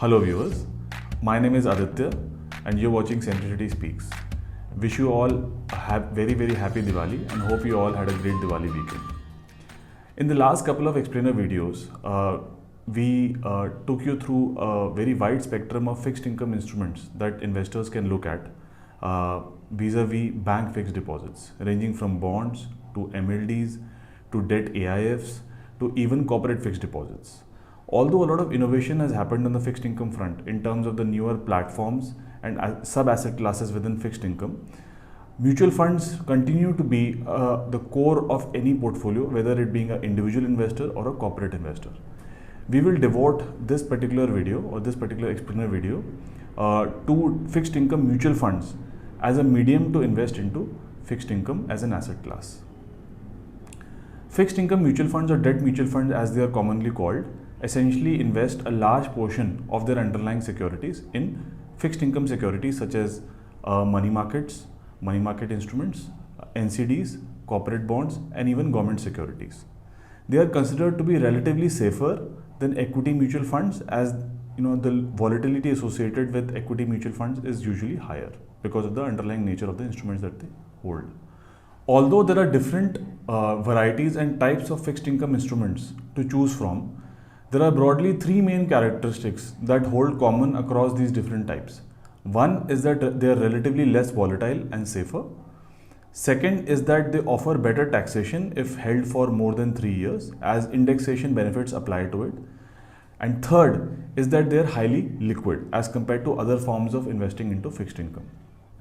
Hello viewers, my name is Aditya and you're watching Centricity Speaks. Wish you all a very happy Diwali and hope you all had a great Diwali weekend. In the last couple of explainer videos, we took you through a very wide spectrum of fixed income instruments that investors can look at vis-a-vis bank fixed deposits, ranging from bonds to MLDs to debt AIFs to even corporate fixed deposits. Although a lot of innovation has happened on the fixed income front in terms of the newer platforms and sub-asset classes within fixed income, mutual funds continue to be the core of any portfolio, whether it being an individual investor or a corporate investor. We will devote this particular video or this particular explainer video to fixed income mutual funds as a medium to invest into fixed income as an asset class. Fixed income mutual funds or debt mutual funds, as they are commonly called, essentially invest a large portion of their underlying securities in fixed income securities such as money markets, money market instruments, NCDs, corporate bonds, and even government securities. They are considered to be relatively safer than equity mutual funds, as the volatility associated with equity mutual funds is usually higher because of the underlying nature of the instruments that they hold. Although there are different varieties and types of fixed income instruments to choose from, there are broadly three main characteristics that hold common across these different types. One is that they are relatively less volatile and safer. Second is that they offer better taxation if held for more than 3 years, as indexation benefits apply to it. And third is that they are highly liquid as compared to other forms of investing into fixed income.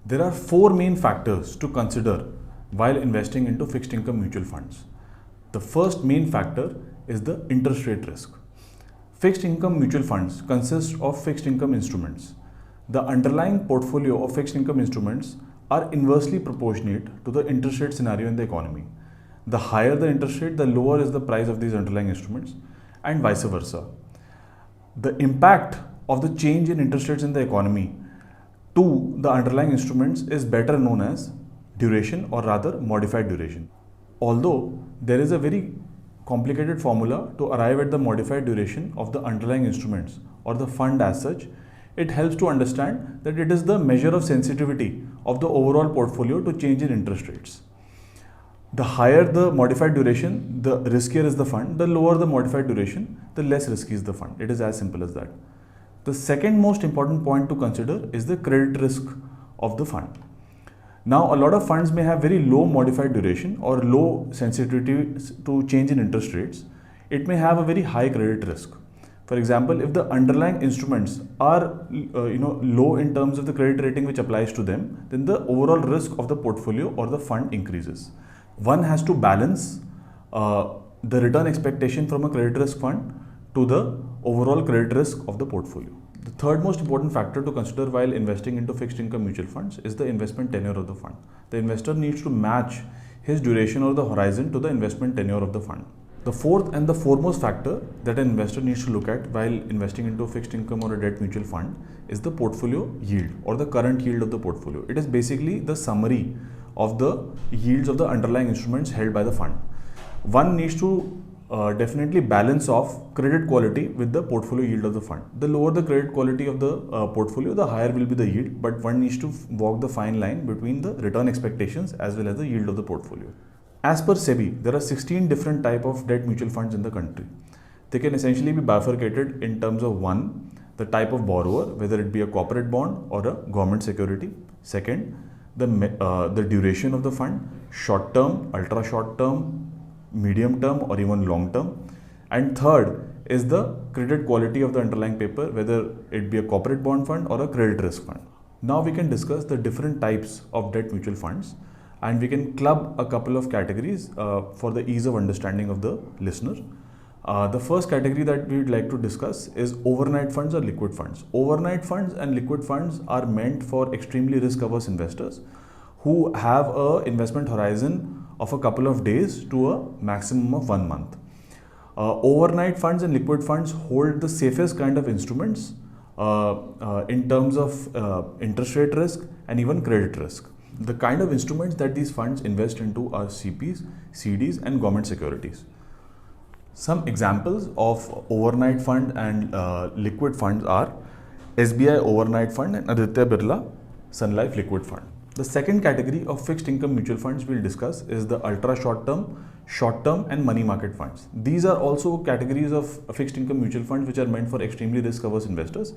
There are four main factors to consider while investing into fixed income mutual funds. The first main factor is the interest rate risk. Fixed income mutual funds consist of fixed income instruments. The underlying portfolio of fixed income instruments are inversely proportionate to the interest rate scenario in the economy. The higher the interest rate, the lower is the price of these underlying instruments, and vice versa. The impact of the change in interest rates in the economy to the underlying instruments is better known as duration, or rather modified duration. Although there is a very complicated formula to arrive at the modified duration of the underlying instruments or the fund as such, it helps to understand that it is the measure of sensitivity of the overall portfolio to change in interest rates. The higher the modified duration, the riskier is the fund. The lower the modified duration, the less risky is the fund. It is as simple as that. The second most important point to consider is the credit risk of the fund. Now, a lot of funds may have very low modified duration or low sensitivity to change in interest rates. It may have a very high credit risk. For example, if the underlying instruments are low in terms of the credit rating which applies to them, then the overall risk of the portfolio or the fund increases. One has to balance the return expectation from a credit risk fund to the overall credit risk of the portfolio. The third most important factor to consider while investing into fixed income mutual funds is the investment tenure of the fund. The investor needs to match his duration or the horizon to the investment tenure of the fund. The fourth and the foremost factor that an investor needs to look at while investing into a fixed income or a debt mutual fund is the portfolio yield or the current yield of the portfolio. It is basically the summary of the yields of the underlying instruments held by the fund. One needs to definitely balance off credit quality with the portfolio yield of the fund. The lower the credit quality of the portfolio, the higher will be the yield, but one needs to walk the fine line between the return expectations as well as the yield of the portfolio. As per SEBI, there are 16 different types of debt mutual funds in the country. They can essentially be bifurcated in terms of one, the type of borrower, whether it be a corporate bond or a government security. Second, the duration of the fund, short term, ultra short term, medium term, or even long term. And third is the credit quality of the underlying paper, whether it be a corporate bond fund or a credit risk fund. Now we can discuss the different types of debt mutual funds, and we can club a couple of categories for the ease of understanding of the listener. The first category that we would like to discuss is overnight funds or liquid funds. Overnight funds and liquid funds are meant for extremely risk-averse investors who have an investment horizon of a couple of days to a maximum of 1 month. Overnight funds and liquid funds hold the safest kind of instruments in terms of interest rate risk and even credit risk. The kind of instruments that these funds invest into are CPs, CDs, and government securities. Some examples of overnight fund and liquid funds are SBI Overnight Fund and Aditya Birla Sun Life Liquid Fund. The second category of fixed income mutual funds we'll discuss is the ultra short term and money market funds. These are also categories of fixed income mutual funds which are meant for extremely risk averse investors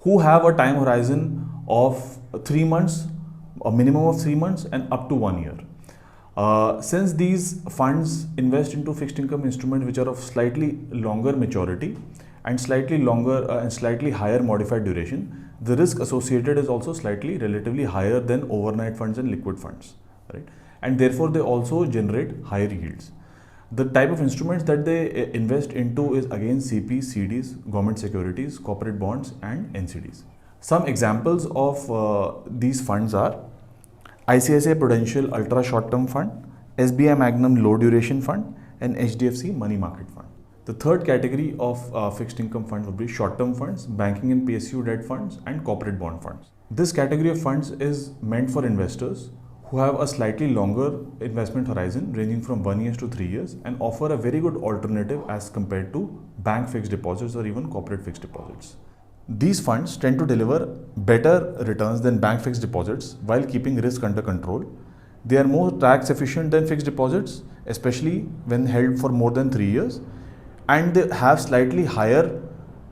who have a time horizon of 3 months, a minimum of 3 months and up to 1 year. Since these funds invest into fixed income instruments which are of slightly longer maturity and slightly longer and slightly higher modified duration, the risk associated is also slightly relatively higher than overnight funds and liquid funds, right? And therefore they also generate higher yields. The type of instruments that they invest into is again CPs, CDs, government securities, corporate bonds and NCDs. Some examples of these funds are ICICI Prudential Ultra Short Term Fund, SBI Magnum Low Duration Fund and HDFC Money Market Fund. The third category of fixed income funds would be short term funds, banking and PSU debt funds and corporate bond funds. This category of funds is meant for investors who have a slightly longer investment horizon ranging from 1 year to 3 years and offer a very good alternative as compared to bank fixed deposits or even corporate fixed deposits. These funds tend to deliver better returns than bank fixed deposits while keeping risk under control. They are more tax efficient than fixed deposits, especially when held for more than 3 years, and they have slightly higher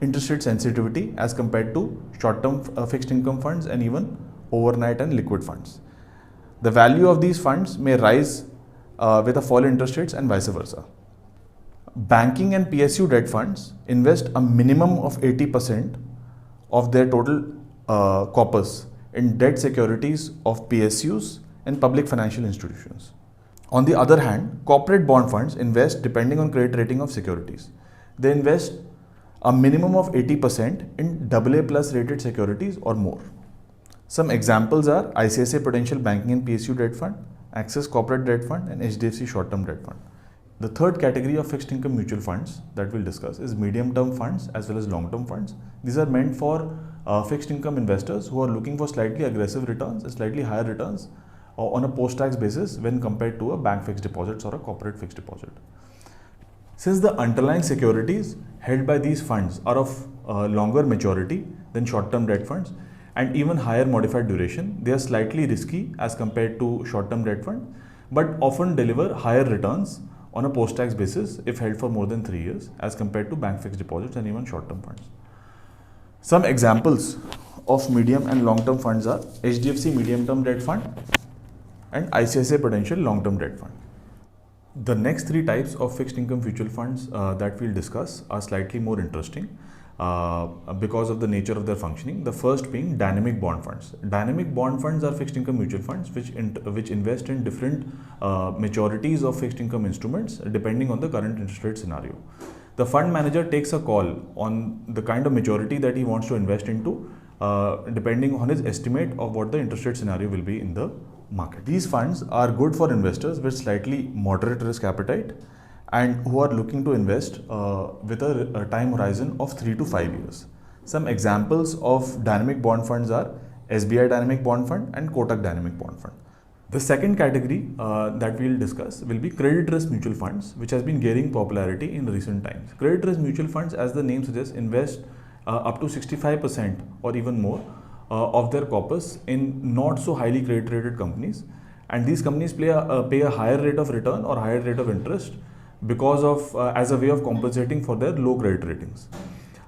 interest rate sensitivity as compared to short-term fixed income funds and even overnight and liquid funds. The value of these funds may rise with a fall in interest rates and vice versa. Banking and PSU debt funds invest a minimum of 80% of their total corpus in debt securities of PSUs and public financial institutions. On the other hand, corporate bond funds invest depending on credit rating of securities. They invest a minimum of 80% in AA plus rated securities or more. Some examples are ICICI Prudential Banking and PSU Debt Fund, Axis Corporate Debt Fund and HDFC Short Term Debt Fund. The third category of fixed income mutual funds that we'll discuss is medium term funds as well as long term funds. These are meant for fixed income investors who are looking for slightly aggressive returns and slightly higher returns on a post-tax basis when compared to a bank fixed deposits or a corporate fixed deposit. Since the underlying securities held by these funds are of longer maturity than short-term debt funds and even higher modified duration, they are slightly risky as compared to short-term debt funds, but often deliver higher returns on a post-tax basis if held for more than 3 years as compared to bank fixed deposits and even short-term funds. Some examples of medium and long-term funds are HDFC Medium Term Debt Fund and ICICI Prudential Long Term Debt Fund. The next three types of fixed income mutual funds that we'll discuss are slightly more interesting because of the nature of their functioning. The first being dynamic bond funds. Dynamic bond funds are fixed income mutual funds which invest in different maturities of fixed income instruments depending on the current interest rate scenario. The fund manager takes a call on the kind of maturity that he wants to invest into depending on his estimate of what the interest rate scenario will be in the market. These funds are good for investors with slightly moderate risk appetite and who are looking to invest with a time horizon of 3 to 5 years. Some examples of dynamic bond funds are SBI Dynamic Bond Fund and Kotak Dynamic Bond Fund. The second category that we'll discuss will be credit risk mutual funds, which has been gaining popularity in recent times. Credit risk mutual funds, as the name suggests, invest up to 65% or even more of their corpus in not so highly credit rated companies, and these companies pay a higher rate of return or higher rate of interest because of as a way of compensating for their low credit ratings.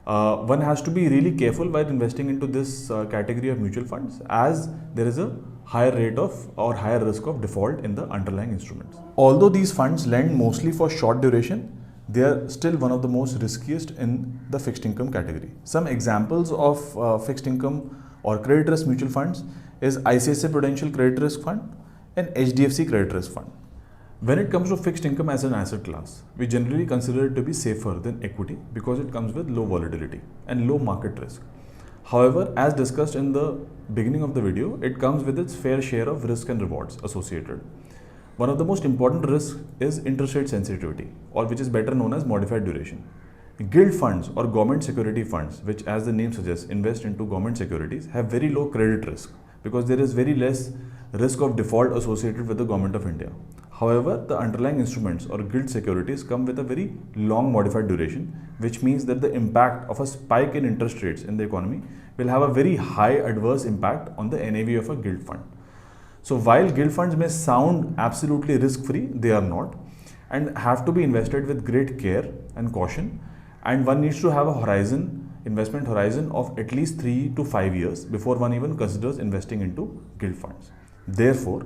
One has to be really careful while investing into this category of mutual funds, as there is a higher rate of or higher risk of default in the underlying instruments. Although these funds lend mostly for short duration, they are still one of the most riskiest in the fixed income category. Some examples of fixed income or credit risk mutual funds is ICICI Prudential Credit Risk Fund and HDFC Credit Risk Fund. When it comes to fixed income as an asset class, we generally consider it to be safer than equity because it comes with low volatility and low market risk. However, as discussed in the beginning of the video, it comes with its fair share of risk and rewards associated. One of the most important risks is interest rate sensitivity, or which is better known as modified duration. Gilt funds or government security funds, which as the name suggests invest into government securities, have very low credit risk because there is very less risk of default associated with the government of India. However, the underlying instruments or gilt securities come with a very long modified duration, which means that the impact of a spike in interest rates in the economy will have a very high adverse impact on the NAV of a gilt fund. So while gilt funds may sound absolutely risk-free, they are not, and have to be invested with great care and caution, and one needs to have a investment horizon of at least 3 to 5 years before one even considers investing into gilt funds. Therefore,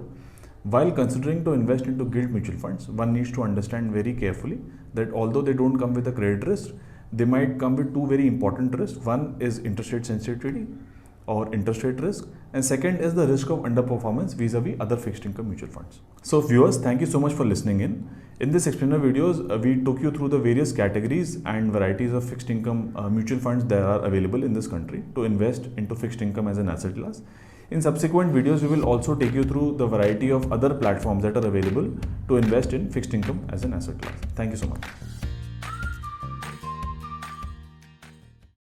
while considering to invest into gilt mutual funds, one needs to understand very carefully that although they don't come with a credit risk, they might come with two very important risks. One is interest rate sensitivity or interest rate risk, and second is the risk of underperformance vis-a-vis other fixed income mutual funds. So viewers, thank you so much for listening in. In this explainer videos, we took you through the various categories and varieties of fixed income mutual funds that are available in this country to invest into fixed income as an asset class. In subsequent videos, we will also take you through the variety of other platforms that are available to invest in fixed income as an asset class. Thank you so much.